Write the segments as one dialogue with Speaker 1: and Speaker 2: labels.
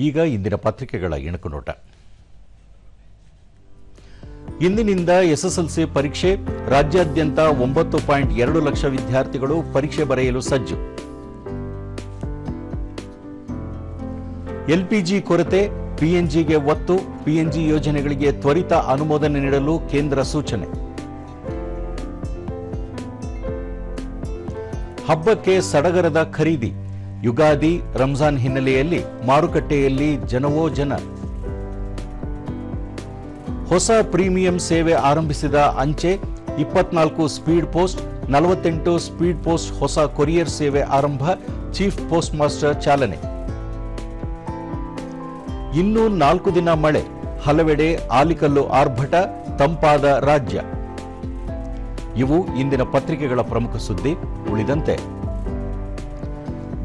Speaker 1: ಈಗ ಇಂದಿನ ಪತ್ರಿಕೆಗಳ ಇಣುಕು ನೋಟ. ಇಂದಿನಿಂದ ಎಸ್ಎಸ್ಎಲ್ಸಿ ಪರೀಕ್ಷೆ. ರಾಜ್ಯಾದ್ಯಂತ 9.2 ಲಕ್ಷ ವಿದ್ಯಾರ್ಥಿಗಳು ಪರೀಕ್ಷೆ ಬರೆಯಲು ಸಜ್ಜು. ಎಲ್ಪಿಜಿ ಕೊರತೆ, ಪಿಎನ್ಜಿಗೆ ಒತ್ತು. ಪಿಎನ್ಜಿ ಯೋಜನೆಗಳಿಗೆ ತ್ವರಿತ ಅನುಮೋದನೆ ನೀಡಲು ಕೇಂದ್ರ ಸೂಚನೆ. ಹಬ್ಬಕ್ಕೆ ಸಡಗರದ ಖರೀದಿ. ಯುಗಾದಿ, ರಂಜಾನ್ ಹಿನ್ನೆಲೆಯಲ್ಲಿ ಮಾರುಕಟ್ಟೆಯಲ್ಲಿ ಜನವೋ ಜನ. ಹೊಸ ಪ್ರೀಮಿಯಂ ಸೇವೆ ಆರಂಭಿಸಿದ ಅಂಚೆ. 24 ಸ್ಪೀಡ್ ಪೋಸ್ಟ್, 48 ಸ್ಪೀಡ್ ಪೋಸ್ಟ್ ಹೊಸ ಕೊರಿಯರ್ ಸೇವೆ ಆರಂಭ. ಚೀಫ್ ಪೋಸ್ಟ್ ಮಾಸ್ಟರ್ ಚಾಲನೆ. ಇನ್ನೂ 4 ದಿನ ಮಳೆ. ಹಲವೆಡೆ ಆಲಿಕಲ್ಲು ಆರ್ಭಟ. ತಂಪಾದ ರಾಜ್ಯ. ಇವು ಇಂದಿನ ಪತ್ರಿಕೆಗಳ ಪ್ರಮುಖ ಸುದ್ದಿ. ಉಳಿದಂತೆ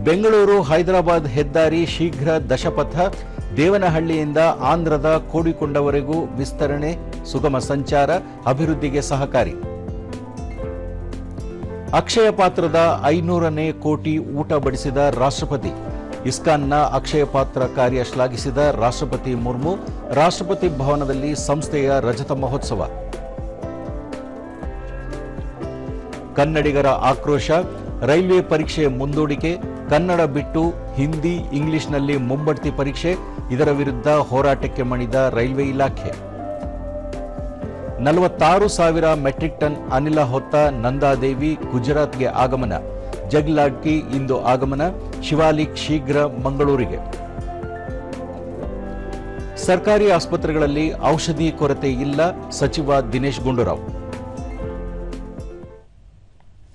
Speaker 1: ಬೆಂಗಳೂರು ಹೈದರಾಬಾದ್ ಹೆದ್ದಾರಿ ಶೀಘ್ರ ದಶಪಥ. ದೇವನಹಳ್ಳಿಯಿಂದ ಆಂಧ್ರದ ಕೋಡಿಕೊಂಡವರೆಗೂ ವಿಸ್ತರಣೆ. ಸುಗಮ ಸಂಚಾರ ಅಭಿವೃದ್ಧಿಗೆ ಸಹಕಾರಿ. ಅಕ್ಷಯ ಪಾತ್ರದ 500ನೇ ಕೋಟಿ ಊಟ ಬಡಿಸಿದ ರಾಷ್ಟ್ರಪತಿ. ಇಸ್ಕಾನ್ನ ಅಕ್ಷಯ ಪಾತ್ರ ಕಾರ್ಯ ಶ್ಲಾಘಿಸಿದ ರಾಷ್ಟ್ರಪತಿ ಮುರ್ಮು. ರಾಷ್ಟ್ರಪತಿ ಭವನದಲ್ಲಿ ಸಂಸ್ಥೆಯ ರಜತ ಮಹೋತ್ಸವ. ಕನ್ನಡಿಗರ ಆಕ್ರೋಶ. ರೈಲ್ವೆ ಪರೀಕ್ಷೆ ಮುಂದೂಡಿಕೆ. ಕನ್ನಡ ಬಿಟ್ಟು ಹಿಂದಿ, ಇಂಗ್ಲಿಷ್ನಲ್ಲಿ ಮುಂಬಡ್ತಿ ಪರೀಕ್ಷೆ. ಇದರ ವಿರುದ್ಧ ಹೋರಾಟಕ್ಕೆ ಮಣಿದ ರೈಲ್ವೆ ಇಲಾಖೆ. 46,000 ಮೆಟ್ರಿಕ್ ಟನ್ ಅನಿಲ ಹೊತ್ತ ನಂದಾದೇವಿ ಗುಜರಾತ್ಗೆ ಆಗಮನ. ಜಗ್ಲಾಡ್ಕಿ ಇಂದು ಆಗಮನ. ಶಿವಾಲಿಕ್ ಶೀಘ್ರ ಮಂಗಳೂರಿಗೆ. ಸರ್ಕಾರಿ ಆಸ್ಪತ್ರೆಗಳಲ್ಲಿ ಔಷಧಿ ಕೊರತೆ ಇಲ್ಲ. ಸಚಿವ ದಿನೇಶ್ ಗುಂಡೂರಾವ್.